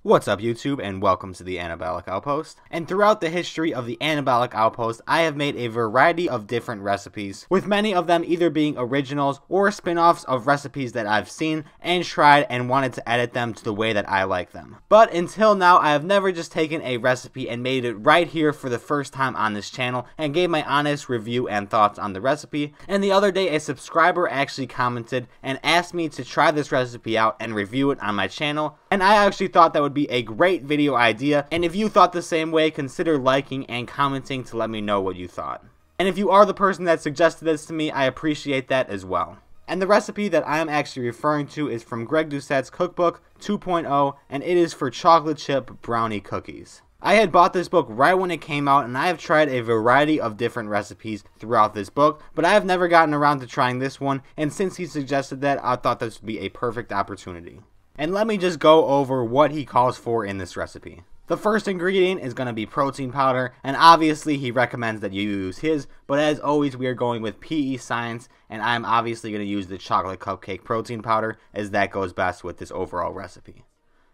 What's up YouTube, and welcome to the Anabolic Outpost. And throughout the history of the Anabolic Outpost, I have made a variety of different recipes, with many of them either being originals or spin-offs of recipes that I've seen and tried and wanted to edit them to the way that I like them. But until now, I have never just taken a recipe and made it right here for the first time on this channel and gave my honest review and thoughts on the recipe. And the other day, a subscriber actually commented and asked me to try this recipe out and review it on my channel, and I actually thought that would be a great video idea, and if you thought the same way, consider liking and commenting to let me know what you thought. And if you are the person that suggested this to me, I appreciate that as well. And the recipe that I am actually referring to is from Greg Doucette's Cookbook 2.0, and it is for chocolate chip brownie cookies. I had bought this book right when it came out, and I have tried a variety of different recipes throughout this book, but I have never gotten around to trying this one, and since he suggested that, I thought this would be a perfect opportunity. And let me just go over what he calls for in this recipe. The first ingredient is going to be protein powder, and obviously he recommends that you use his, but as always we are going with PE Science, and I'm obviously going to use the chocolate cupcake protein powder as that goes best with this overall recipe.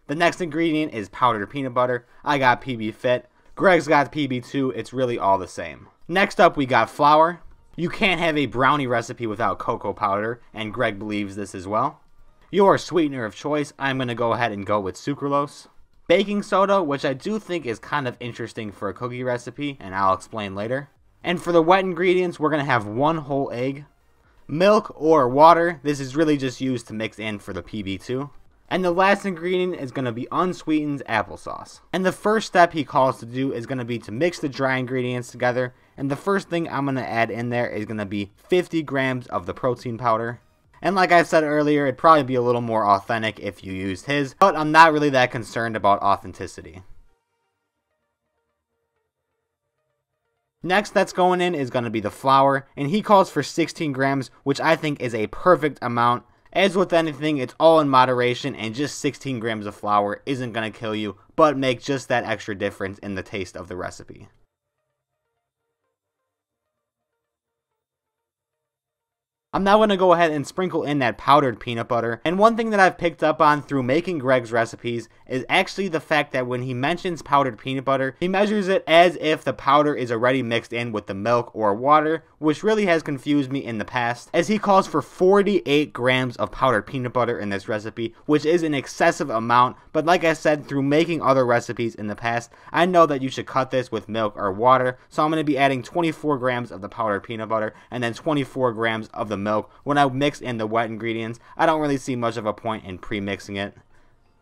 The next ingredient is powdered peanut butter. I got PB Fit. Greg's got PB2. It's really all the same. Next up we got flour. You can't have a brownie recipe without cocoa powder, and Greg believes this as well. Your sweetener of choice, I'm going to go ahead and go with sucralose. Baking soda, which I do think is kind of interesting for a cookie recipe, and I'll explain later. And for the wet ingredients, we're going to have 1 whole egg. Milk or water, this is really just used to mix in for the PB2. And the last ingredient is going to be unsweetened applesauce. And the first step he calls to do is going to be to mix the dry ingredients together. And the first thing I'm going to add in there is going to be 50 grams of the protein powder. And like I said earlier, it'd probably be a little more authentic if you used his, but I'm not really that concerned about authenticity. Next that's going in is going to be the flour, and he calls for 16 grams, which I think is a perfect amount. As with anything, it's all in moderation, and just 16 grams of flour isn't going to kill you, but make just that extra difference in the taste of the recipe. I'm now going to go ahead and sprinkle in that powdered peanut butter, and one thing that I've picked up on through making Greg's recipes is actually the fact that when he mentions powdered peanut butter, he measures it as if the powder is already mixed in with the milk or water, which really has confused me in the past, as he calls for 48 grams of powdered peanut butter in this recipe, which is an excessive amount, but like I said, through making other recipes in the past, I know that you should cut this with milk or water, so I'm going to be adding 24 grams of the powdered peanut butter, and then 24 grams of the milk. When I mix in the wet ingredients, I don't really see much of a point in pre-mixing it.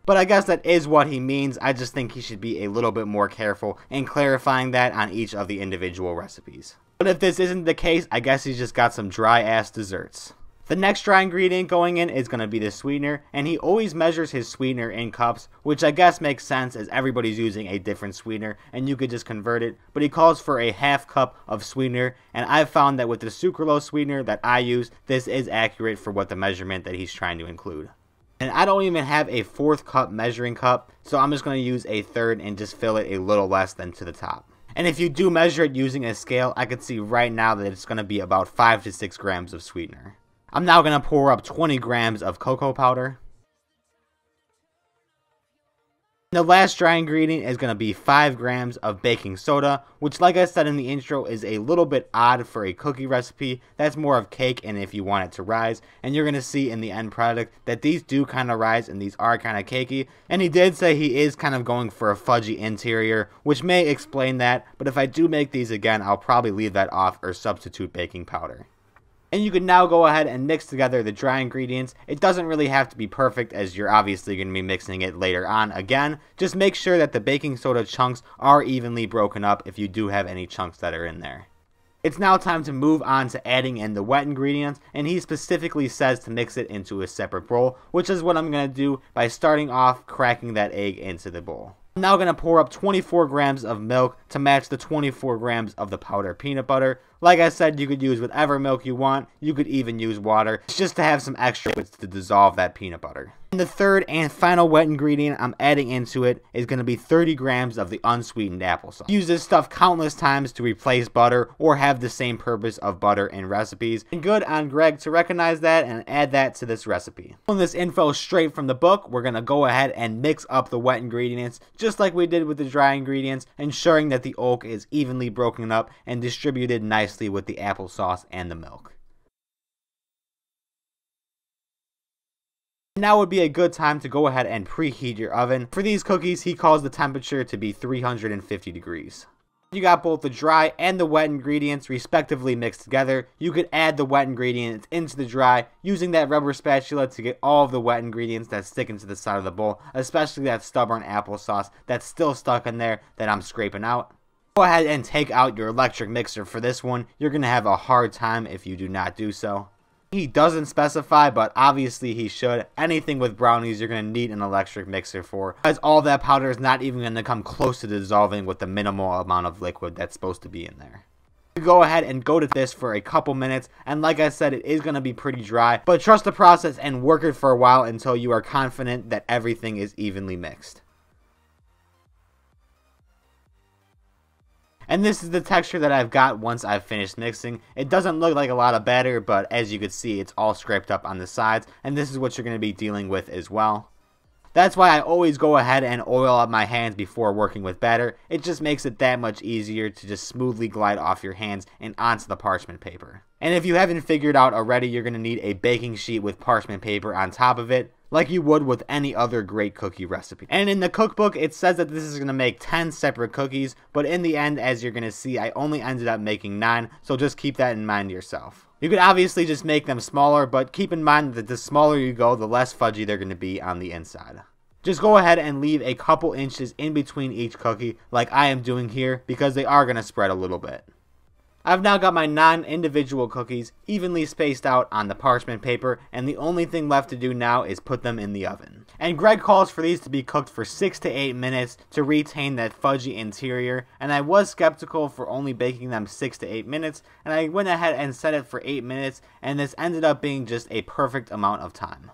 But I guess that is what he means. I just think he should be a little bit more careful in clarifying that on each of the individual recipes. But if this isn't the case, I guess he's just got some dry ass desserts. The next dry ingredient going in is going to be the sweetener, and he always measures his sweetener in cups, which I guess makes sense as everybody's using a different sweetener and you could just convert it, but he calls for a ½ cup of sweetener, and I've found that with the sucralose sweetener that I use, this is accurate for what the measurement that he's trying to include. And I don't even have a 1/4 cup measuring cup, so I'm just going to use a 1/3 and just fill it a little less than to the top. And if you do measure it using a scale, I can see right now that it's going to be about 5 to 6 grams of sweetener. I'm now going to pour up 20 grams of cocoa powder. The last dry ingredient is going to be 5 grams of baking soda, which like I said in the intro is a little bit odd for a cookie recipe. That's more of cake and if you want it to rise, and you're going to see in the end product that these do kind of rise and these are kind of cakey. And he did say he is kind of going for a fudgy interior, which may explain that, but if I do make these again, I'll probably leave that off or substitute baking powder. And you can now go ahead and mix together the dry ingredients. It doesn't really have to be perfect as you're obviously going to be mixing it later on again. Just make sure that the baking soda chunks are evenly broken up if you do have any chunks that are in there. It's now time to move on to adding in the wet ingredients, and he specifically says to mix it into a separate bowl, which is what I'm going to do by starting off cracking that egg into the bowl. I'm now going to pour up 24 grams of milk to match the 24 grams of the powdered peanut butter. Like I said, you could use whatever milk you want. You could even use water. It's just to have some extra to dissolve that peanut butter. And the third and final wet ingredient I'm adding into it is going to be 30 grams of the unsweetened applesauce. Use this stuff countless times to replace butter or have the same purpose of butter in recipes. And good on Greg to recognize that and add that to this recipe. Pulling this info straight from the book, we're going to go ahead and mix up the wet ingredients just like we did with the dry ingredients, ensuring that the oat is evenly broken up and distributed nicely with the applesauce and the milk. Now would be a good time to go ahead and preheat your oven. For these cookies, he calls the temperature to be 350 degrees. You got both the dry and the wet ingredients respectively mixed together. You could add the wet ingredients into the dry using that rubber spatula to get all of the wet ingredients that stick into the side of the bowl, especially that stubborn applesauce that's still stuck in there that I'm scraping out. Go ahead and take out your electric mixer for this one. You're going to have a hard time if you do not do so. He doesn't specify, but obviously he should. Anything with brownies you're going to need an electric mixer for, as all that powder is not even going to come close to dissolving with the minimal amount of liquid that's supposed to be in there. You go ahead and go to this for a couple minutes, and like I said, it is going to be pretty dry, but trust the process and work it for a while until you are confident that everything is evenly mixed. And this is the texture that I've got once I've finished mixing. It doesn't look like a lot of batter, but as you can see, it's all scraped up on the sides, and this is what you're going to be dealing with as well. That's why I always go ahead and oil up my hands before working with batter. It just makes it that much easier to just smoothly glide off your hands and onto the parchment paper. And if you haven't figured out already, you're going to need a baking sheet with parchment paper on top of it, like you would with any other great cookie recipe. And in the cookbook, it says that this is going to make 10 separate cookies, but in the end, as you're going to see, I only ended up making 9, so just keep that in mind yourself. You could obviously just make them smaller, but keep in mind that the smaller you go, the less fudgy they're going to be on the inside. Just go ahead and leave a couple inches in between each cookie, like I am doing here, because they are going to spread a little bit. I've now got my 9 individual cookies evenly spaced out on the parchment paper, and the only thing left to do now is put them in the oven. And Greg calls for these to be cooked for 6 to 8 minutes to retain that fudgy interior, and I was skeptical for only baking them 6 to 8 minutes, and I went ahead and set it for 8 minutes, and this ended up being just a perfect amount of time.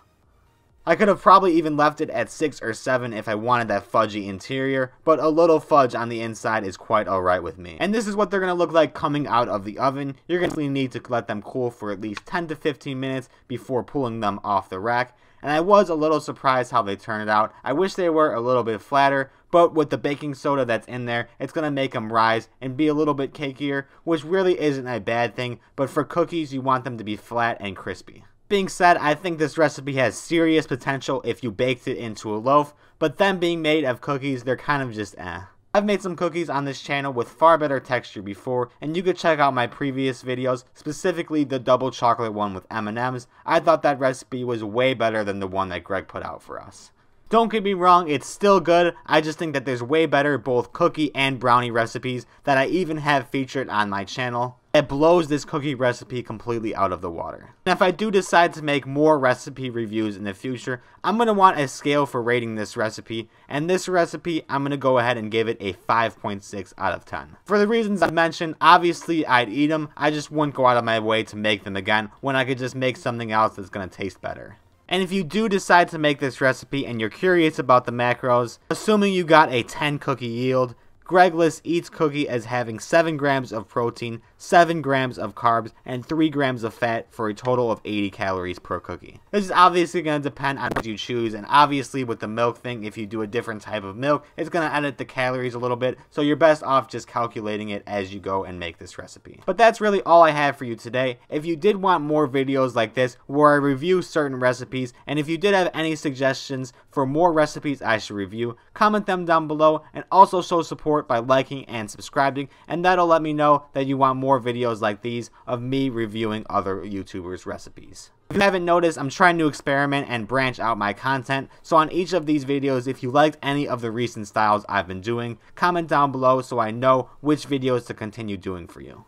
I could have probably even left it at 6 or 7 if I wanted that fudgy interior, but a little fudge on the inside is quite alright with me. And this is what they're going to look like coming out of the oven. You're going to need to let them cool for at least 10 to 15 minutes before pulling them off the rack. And I was a little surprised how they turned out. I wish they were a little bit flatter, but with the baking soda that's in there, it's going to make them rise and be a little bit cakier, which really isn't a bad thing, but for cookies you want them to be flat and crispy. Being said, I think this recipe has serious potential if you baked it into a loaf, but them being made of cookies, they're kind of just eh. I've made some cookies on this channel with far better texture before, and you could check out my previous videos, specifically the double chocolate one with M&Ms. I thought that recipe was way better than the one that Greg put out for us. Don't get me wrong, it's still good. I just think that there's way better both cookie and brownie recipes that I even have featured on my channel. It blows this cookie recipe completely out of the water. And if I do decide to make more recipe reviews in the future, I'm going to want a scale for rating this recipe, and this recipe I'm going to go ahead and give it a 5.6 out of 10. For the reasons I mentioned, obviously I'd eat them, I just wouldn't go out of my way to make them again when I could just make something else that's going to taste better. And if you do decide to make this recipe and you're curious about the macros, assuming you got a 10 cookie yield, Greg lists each cookie as having 7 grams of protein, 7 grams of carbs, and 3 grams of fat for a total of 80 calories per cookie. This is obviously going to depend on what you choose, and obviously with the milk thing, if you do a different type of milk, it's going to edit the calories a little bit, so you're best off just calculating it as you go and make this recipe. But that's really all I have for you today. If you did want more videos like this where I review certain recipes, and if you did have any suggestions for more recipes I should review, comment them down below, and also show support by liking and subscribing, and that'll let me know that you want more videos like these of me reviewing other YouTubers' recipes. If you haven't noticed, I'm trying to experiment and branch out my content, so on each of these videos, if you liked any of the recent styles I've been doing, comment down below so I know which videos to continue doing for you.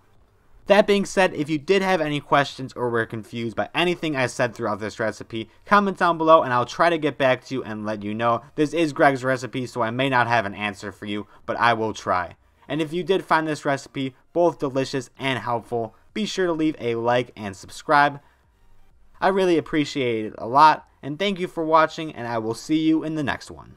That being said, if you did have any questions or were confused by anything I said throughout this recipe, comment down below and I'll try to get back to you and let you know. This is Greg's recipe, so I may not have an answer for you, but I will try. And if you did find this recipe both delicious and helpful, be sure to leave a like and subscribe. I really appreciate it a lot. And thank you for watching, and I will see you in the next one.